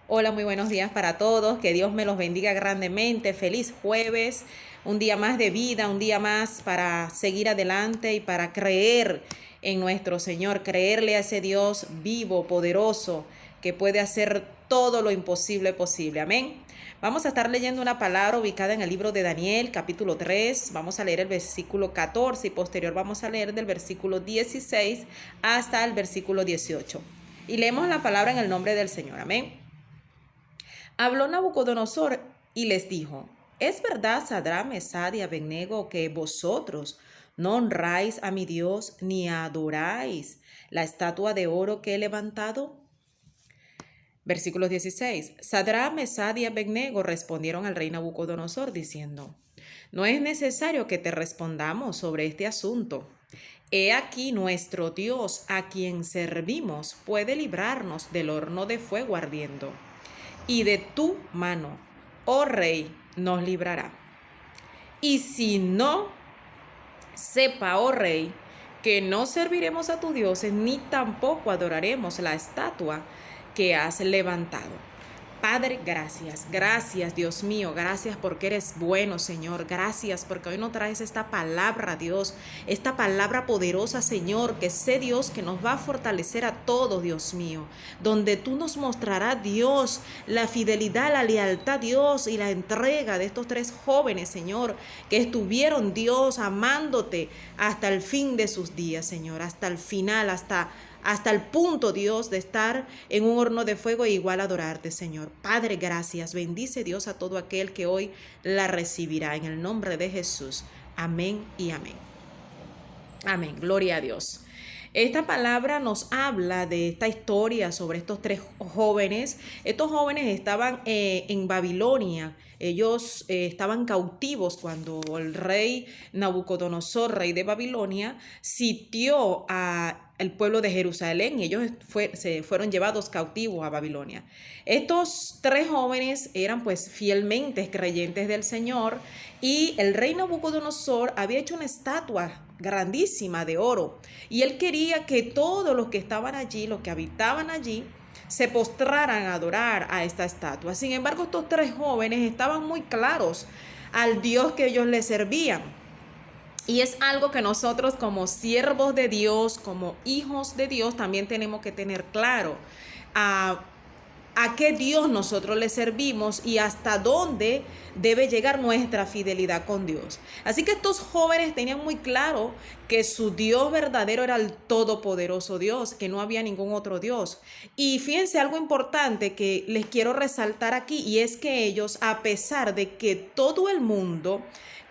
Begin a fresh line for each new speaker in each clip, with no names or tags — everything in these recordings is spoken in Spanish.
Hola, muy buenos días para todos. Que Dios me los bendiga grandemente. Feliz jueves. Un día más de vida, un día más para seguir adelante y para creer en nuestro Señor, creerle a ese Dios vivo, poderoso, que puede hacer todo lo imposible posible. Amén. Vamos a estar leyendo una palabra ubicada en el libro de Daniel, capítulo 3. Vamos a leer el versículo 14 y posterior vamos a leer del versículo 16 hasta el versículo 18. Y leemos la palabra en el nombre del Señor. Amén. Habló Nabucodonosor y les dijo: ¿Es verdad, Sadrach, Mesach y Abednego, que vosotros no honráis a mi Dios ni adoráis la estatua de oro que he levantado? Versículo 16. Sadrach, Mesach y Abednego respondieron al rey Nabucodonosor diciendo: No es necesario que te respondamos sobre este asunto. He aquí nuestro Dios, a quien servimos, puede librarnos del horno de fuego ardiendo, y de tu mano, oh rey, nos librará. Y si no, sepa, oh rey, que no serviremos a tus dioses, ni tampoco adoraremos la estatua que has levantado. Padre, gracias, gracias Dios mío, gracias porque eres bueno, Señor, gracias porque hoy nos traes esta palabra, Dios, esta palabra poderosa, Señor, que sé, Dios, que nos va a fortalecer a todos, Dios mío, donde tú nos mostrarás, Dios, la fidelidad, la lealtad, Dios, y la entrega de estos tres jóvenes, Señor, que estuvieron, Dios, amándote hasta el fin de sus días, Señor, hasta el final, hasta el punto, Dios, de estar en un horno de fuego e igual adorarte, Señor. Padre, gracias. Bendice, Dios, a todo aquel que hoy la recibirá. En el nombre de Jesús. Amén y amén. Amén. Gloria a Dios. Esta palabra nos habla de esta historia sobre estos tres jóvenes. Estos jóvenes estaban en Babilonia. Ellos estaban cautivos cuando el rey Nabucodonosor, rey de Babilonia, sitió al pueblo de Jerusalén y ellos se fueron llevados cautivos a Babilonia. Estos tres jóvenes eran pues fielmente creyentes del Señor y el rey Nabucodonosor había hecho una estatua grandísima de oro y él quería que todos los que estaban allí, los que habitaban allí, se postraran a adorar a esta estatua. Sin embargo, estos tres jóvenes estaban muy claros al Dios que ellos le servían. Y es algo que nosotros como siervos de Dios, como hijos de Dios, también tenemos que tener claro. A qué Dios nosotros le servimos y hasta dónde debe llegar nuestra fidelidad con Dios. Así que estos jóvenes tenían muy claro que su Dios verdadero era el todopoderoso Dios, que no había ningún otro Dios. Y fíjense algo importante que les quiero resaltar aquí, y es que ellos, a pesar de que todo el mundo,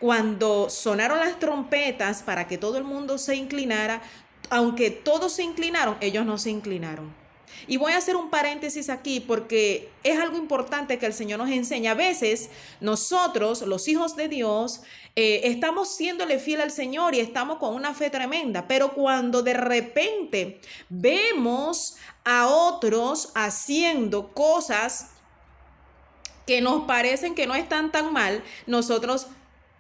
cuando sonaron las trompetas para que todo el mundo se inclinara, aunque todos se inclinaron, ellos no se inclinaron. Y voy a hacer un paréntesis aquí porque es algo importante que el Señor nos enseña. A veces nosotros, los hijos de Dios, estamos siéndole fiel al Señor y estamos con una fe tremenda, pero cuando de repente vemos a otros haciendo cosas que nos parecen que no están tan mal, nosotros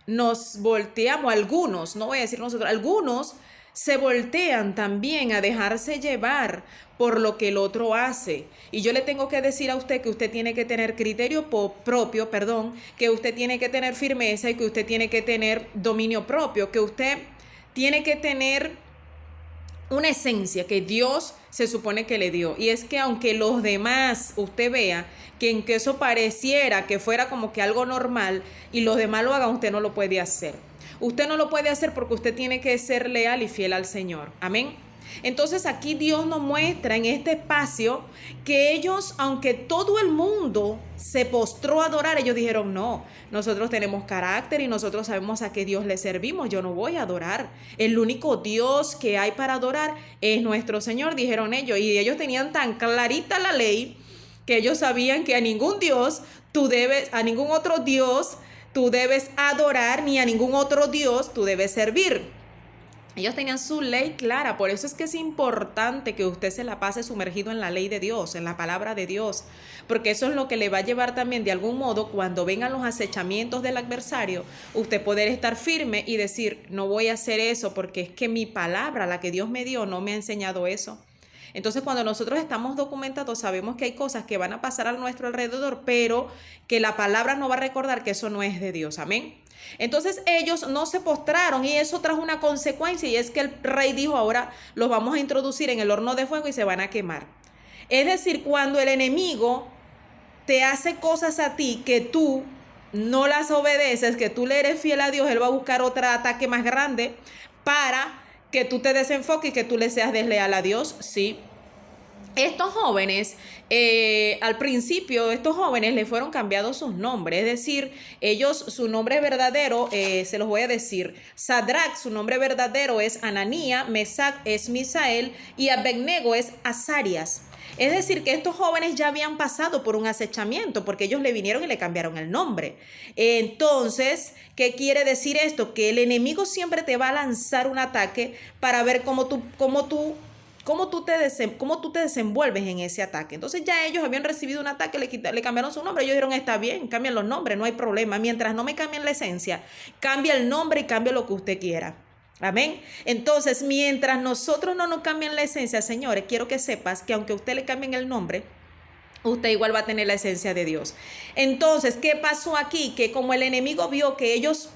nos volteamos, algunos, no voy a decir nosotros, algunos se voltean también a dejarse llevar por lo que el otro hace. Y yo le tengo que decir a usted que usted tiene que tener criterio propio, que usted tiene que tener firmeza y que usted tiene que tener dominio propio, que usted tiene que tener una esencia que Dios se supone que le dio. Y es que aunque los demás, usted vea que en que eso pareciera que fuera como que algo normal y los demás lo hagan, usted no lo puede hacer. Usted no lo puede hacer porque usted tiene que ser leal y fiel al Señor. Amén. Entonces aquí Dios nos muestra en este espacio que ellos, aunque todo el mundo se postró a adorar, ellos dijeron: no, nosotros tenemos carácter y nosotros sabemos a qué Dios le servimos, yo no voy a adorar. El único Dios que hay para adorar es nuestro Señor, dijeron ellos. Y ellos tenían tan clarita la ley que ellos sabían que a ningún Dios a ningún otro Dios tú debes adorar, ni a ningún otro Dios tú debes servir. Ellos tenían su ley clara, por eso es que es importante que usted se la pase sumergido en la ley de Dios, en la palabra de Dios, porque eso es lo que le va a llevar también de algún modo cuando vengan los acechamientos del adversario, usted poder estar firme y decir: no voy a hacer eso porque es que mi palabra, la que Dios me dio, no me ha enseñado eso. Entonces, cuando nosotros estamos documentados, sabemos que hay cosas que van a pasar a nuestro alrededor, pero que la palabra nos va a recordar que eso no es de Dios. Amén. Entonces ellos no se postraron y eso trajo una consecuencia, y es que el rey dijo: ahora los vamos a introducir en el horno de fuego y se van a quemar. Es decir, cuando el enemigo te hace cosas a ti que tú no las obedeces, que tú le eres fiel a Dios, él va a buscar otro ataque más grande para que tú te desenfoques y que tú le seas desleal a Dios. Sí. Estos jóvenes, al principio, estos jóvenes le fueron cambiados sus nombres, es decir, ellos, su nombre verdadero, se los voy a decir: Sadrach, su nombre verdadero es Ananía, Mesac es Misael y Abednego es Azarias. Es decir, que estos jóvenes ya habían pasado por un acechamiento, porque ellos le vinieron y le cambiaron el nombre. Entonces, ¿qué quiere decir esto? Que el enemigo siempre te va a lanzar un ataque para ver cómo tú te desenvuelves en ese ataque. Entonces ya ellos habían recibido un ataque, le cambiaron su nombre. Ellos dijeron: está bien, cambian los nombres, no hay problema. Mientras no me cambien la esencia, cambia el nombre y cambia lo que usted quiera. Amén. Entonces, mientras nosotros no nos cambien la esencia, señores, quiero que sepas que aunque a usted le cambien el nombre, usted igual va a tener la esencia de Dios. Entonces, ¿qué pasó aquí? Que como el enemigo vio que ellos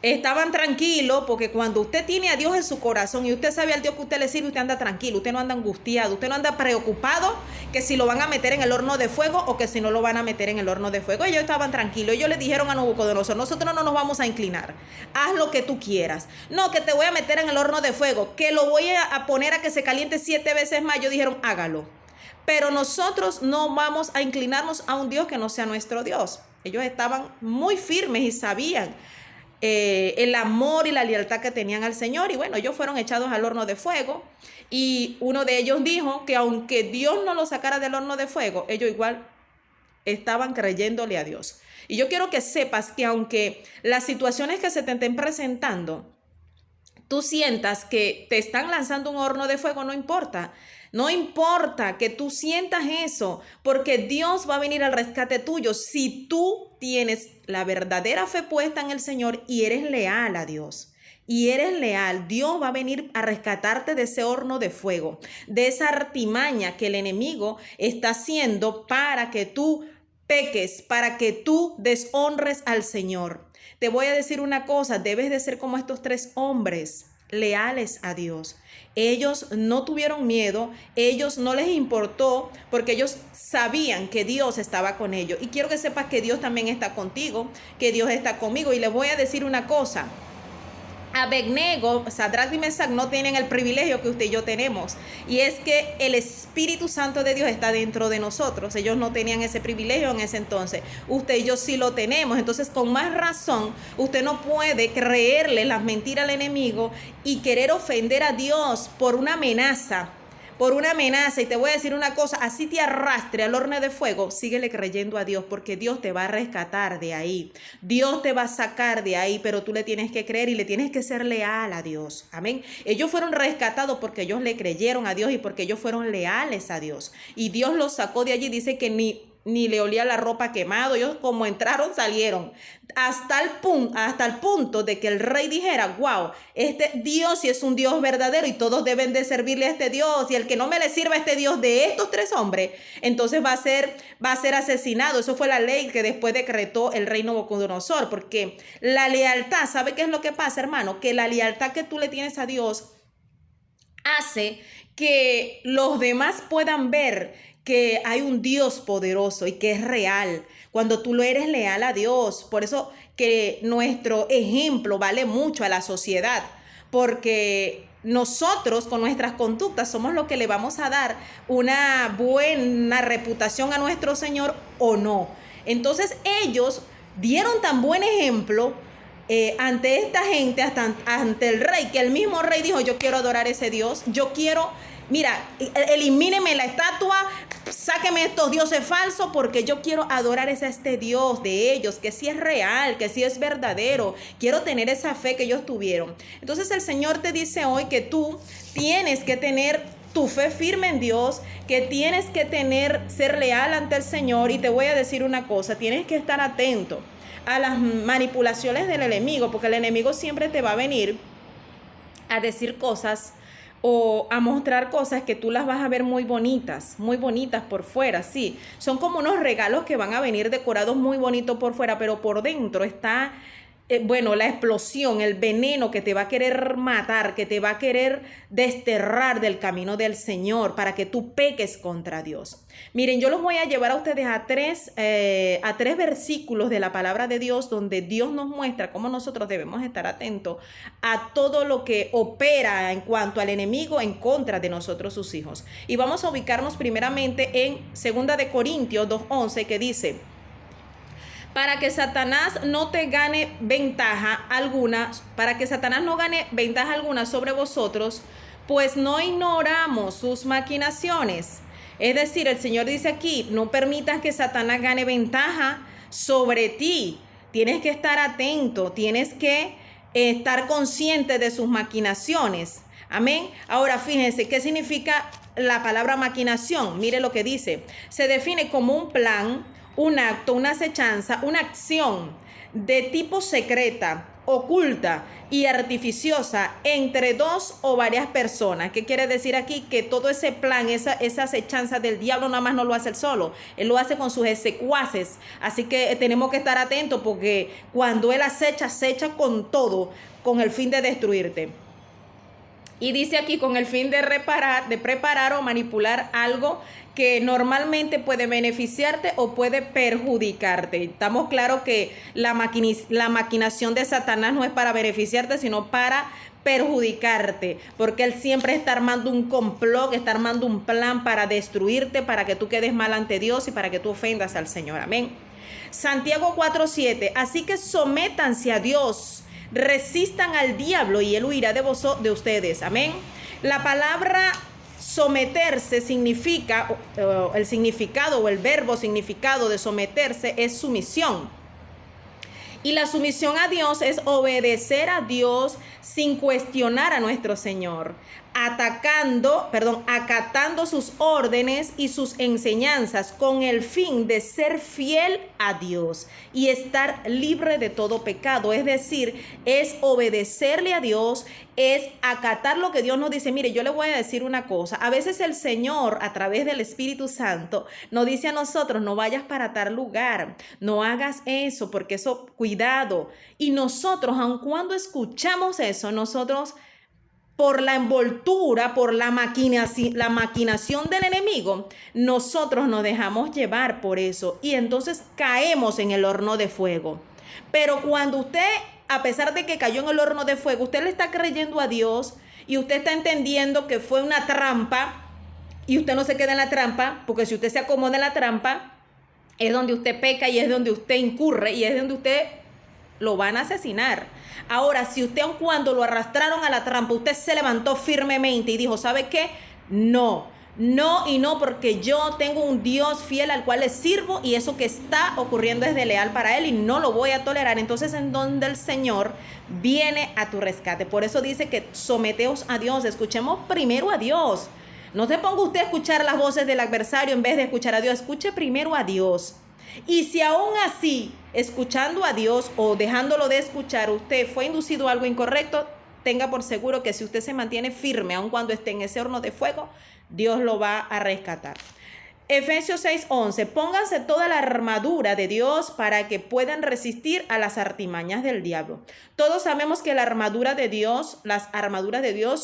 estaban tranquilos, porque cuando usted tiene a Dios en su corazón y usted sabe al Dios que usted le sirve, usted anda tranquilo, usted no anda angustiado, usted no anda preocupado que si lo van a meter en el horno de fuego o que si no lo van a meter en el horno de fuego. Ellos estaban tranquilos. Ellos le dijeron a Nabucodonosor: nosotros no nos vamos a inclinar, haz lo que tú quieras. No, que te voy a meter en el horno de fuego, que lo voy a poner a que se caliente 7 veces más. Ellos dijeron: hágalo. Pero nosotros no vamos a inclinarnos a un Dios que no sea nuestro Dios. Ellos estaban muy firmes y sabían el amor y la lealtad que tenían al Señor. Y bueno, ellos fueron echados al horno de fuego, y uno de ellos dijo que aunque Dios no los sacara del horno de fuego, ellos igual estaban creyéndole a Dios. Y yo quiero que sepas que aunque las situaciones que se te estén presentando, tú sientas que te están lanzando un horno de fuego, no importa. No importa que tú sientas eso, porque Dios va a venir al rescate tuyo si tú tienes la verdadera fe puesta en el Señor y eres leal a Dios. Y eres leal, Dios va a venir a rescatarte de ese horno de fuego, de esa artimaña que el enemigo está haciendo para que tú peques, para que tú deshonres al Señor. Te voy a decir una cosa: debes de ser como estos 3 hombres, leales a Dios. Ellos no tuvieron miedo, ellos no les importó, porque ellos sabían que Dios estaba con ellos. Y quiero que sepas que Dios también está contigo, que Dios está conmigo. Y les voy a decir una cosa: Abednego, Sadrach y Mesac no tienen el privilegio que usted y yo tenemos, y es que el Espíritu Santo de Dios está dentro de nosotros. Ellos no tenían ese privilegio en ese entonces, usted y yo sí lo tenemos. Entonces, con más razón, usted no puede creerle las mentiras al enemigo y querer ofender a Dios por una amenaza. Y te voy a decir una cosa: así te arrastre al horno de fuego, síguele creyendo a Dios, porque Dios te va a rescatar de ahí, Dios te va a sacar de ahí, pero tú le tienes que creer y le tienes que ser leal a Dios. Amén. Ellos fueron rescatados porque ellos le creyeron a Dios y porque ellos fueron leales a Dios, y Dios los sacó de allí. Dice que ni le olía la ropa quemado. Ellos, como entraron, salieron, hasta el punto de que el rey dijera: wow, este Dios sí es un Dios verdadero y todos deben de servirle a este Dios, y el que no me le sirva a este Dios de estos 3 hombres, entonces va a ser asesinado. Eso fue la ley que después decretó el rey Nabucodonosor, porque la lealtad, ¿sabe qué es lo que pasa, hermano? Que la lealtad que tú le tienes a Dios hace que los demás puedan ver que hay un Dios poderoso y que es real cuando tú lo eres leal a Dios. Por eso que nuestro ejemplo vale mucho a la sociedad, porque nosotros con nuestras conductas somos los que le vamos a dar una buena reputación a nuestro Señor o no. Entonces ellos dieron tan buen ejemplo ante esta gente, hasta ante el rey, que el mismo rey dijo: yo quiero adorar a ese Dios, yo quiero... Mira, elimíneme la estatua, sáqueme estos dioses falsos, porque yo quiero adorar a este Dios de ellos, que sí es real, que sí es verdadero. Quiero tener esa fe que ellos tuvieron. Entonces el Señor te dice hoy que tú tienes que tener tu fe firme en Dios, que tienes que ser leal ante el Señor. Y te voy a decir una cosa: tienes que estar atento a las manipulaciones del enemigo, porque el enemigo siempre te va a venir a decir cosas o a mostrar cosas que tú las vas a ver muy bonitas por fuera, sí. Son como unos regalos que van a venir decorados muy bonitos por fuera, pero por dentro está, bueno, la explosión, el veneno que te va a querer matar, que te va a querer desterrar del camino del Señor para que tú peques contra Dios. Miren, yo los voy a llevar a ustedes a tres versículos de la palabra de Dios donde Dios nos muestra cómo nosotros debemos estar atentos a todo lo que opera en cuanto al enemigo en contra de nosotros, sus hijos. Y vamos a ubicarnos primeramente en 2 de Corintios 2:11, que dice: para que Satanás no te gane ventaja alguna, para que Satanás no gane ventaja alguna sobre vosotros, pues no ignoramos sus maquinaciones. Es decir, el Señor dice aquí, no permitas que Satanás gane ventaja sobre ti. Tienes que estar atento, tienes que estar consciente de sus maquinaciones. Amén. Ahora fíjense, ¿qué significa la palabra maquinación? Mire lo que dice. Se define como un plan, un acto, una acechanza, una acción de tipo secreta, oculta y artificiosa entre dos o varias personas. ¿Qué quiere decir aquí? Que todo ese plan, esa acechanza del diablo nada más no lo hace él solo, él lo hace con sus secuaces. Así que tenemos que estar atentos, porque cuando él acecha con todo, con el fin de destruirte. Y dice aquí, con el fin de preparar o manipular algo que normalmente puede beneficiarte o puede perjudicarte. Estamos claros que la maquinación de Satanás no es para beneficiarte, sino para perjudicarte, porque él siempre está armando un complot, está armando un plan para destruirte, para que tú quedes mal ante Dios y para que tú ofendas al Señor. Amén. Santiago 4:7, así que sométanse a Dios, resistan al diablo y él huirá de ustedes. Amén. La palabra someterse significa, el significado o el verbo significado de someterse es sumisión. Y la sumisión a Dios es obedecer a Dios sin cuestionar a nuestro Señor, acatando sus órdenes y sus enseñanzas con el fin de ser fiel a Dios y estar libre de todo pecado. Es decir, es obedecerle a Dios, es acatar lo que Dios nos dice. Mire, yo le voy a decir una cosa. A veces el Señor, a través del Espíritu Santo, nos dice a nosotros: no vayas para tal lugar, no hagas eso, porque eso, cuidado. Y nosotros, aun cuando escuchamos eso, nosotros, por la envoltura, por la maquinación del enemigo, nosotros nos dejamos llevar por eso y entonces caemos en el horno de fuego. Pero cuando usted, a pesar de que cayó en el horno de fuego, usted le está creyendo a Dios y usted está entendiendo que fue una trampa, y usted no se queda en la trampa, porque si usted se acomoda en la trampa, es donde usted peca y es donde usted incurre y es donde usted lo van a asesinar. Ahora, si usted, aun cuando lo arrastraron a la trampa, usted se levantó firmemente y dijo: ¿sabe qué? No, porque yo tengo un Dios fiel al cual le sirvo y eso que está ocurriendo es de leal para él y no lo voy a tolerar. Entonces, en donde el Señor viene a tu rescate. Por eso dice que someteos a Dios, escuchemos primero a Dios. No se ponga usted a escuchar las voces del adversario en vez de escuchar a Dios. Escuche primero a Dios. Y si aún así, escuchando a Dios o dejándolo de escuchar, usted fue inducido a algo incorrecto, tenga por seguro que si usted se mantiene firme, aun cuando esté en ese horno de fuego, Dios lo va a rescatar. Efesios 6:11, pónganse toda la armadura de Dios para que puedan resistir a las artimañas del diablo. Todos sabemos que las armaduras de Dios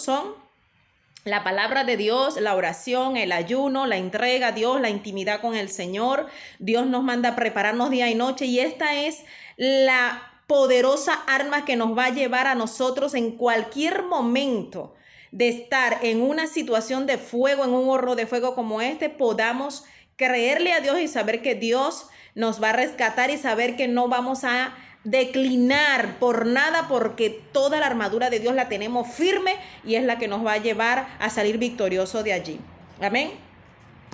son la palabra de Dios, la oración, el ayuno, la entrega a Dios, la intimidad con el Señor. Dios nos manda a prepararnos día y noche y esta es la poderosa arma que nos va a llevar a nosotros en cualquier momento de estar en una situación de fuego, en un horno de fuego como este, podamos creerle a Dios y saber que Dios nos va a rescatar y saber que no vamos a declinar por nada, porque toda la armadura de Dios la tenemos firme y es la que nos va a llevar a salir victorioso de allí. Amén.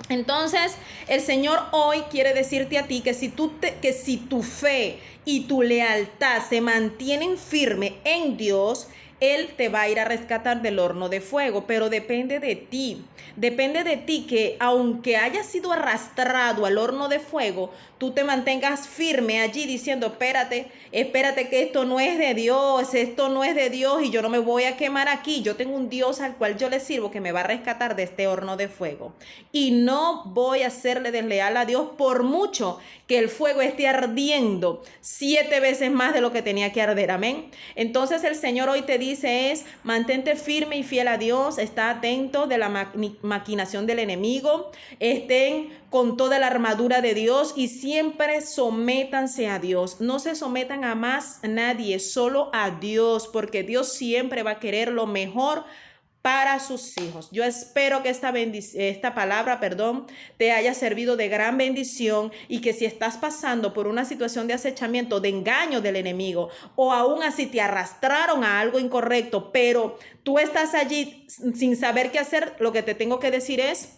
Entonces, el Señor hoy quiere decirte a ti que si tu fe y tu lealtad se mantienen firme en Dios, Él te va a ir a rescatar del horno de fuego, pero depende de ti. Depende de ti que aunque hayas sido arrastrado al horno de fuego, tú te mantengas firme allí diciendo, espérate que esto no es de Dios, y yo no me voy a quemar aquí. Yo tengo un Dios al cual yo le sirvo que me va a rescatar de este horno de fuego. Y no voy a serle desleal a Dios por mucho que el fuego esté ardiendo 7 veces más de lo que tenía que arder. Amén. Entonces el Señor hoy te dice mantente firme y fiel a Dios, está atento de la maquinación del enemigo, estén con toda la armadura de Dios y siempre sométanse a Dios. No se sometan a más nadie, solo a Dios, porque Dios siempre va a querer lo mejor para sus hijos. Yo espero que esta palabra, te haya servido de gran bendición y que si estás pasando por una situación de acechamiento, de engaño del enemigo, o aún así te arrastraron a algo incorrecto, pero tú estás allí sin saber qué hacer, lo que te tengo que decir es: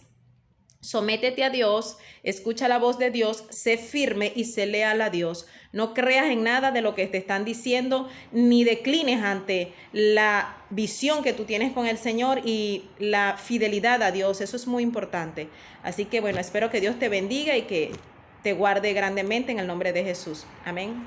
sométete a Dios, escucha la voz de Dios, sé firme y sé leal a Dios. No creas en nada de lo que te están diciendo, ni declines ante la visión que tú tienes con el Señor y la fidelidad a Dios. Eso es muy importante. Así que bueno, espero que Dios te bendiga y que te guarde grandemente en el nombre de Jesús. Amén.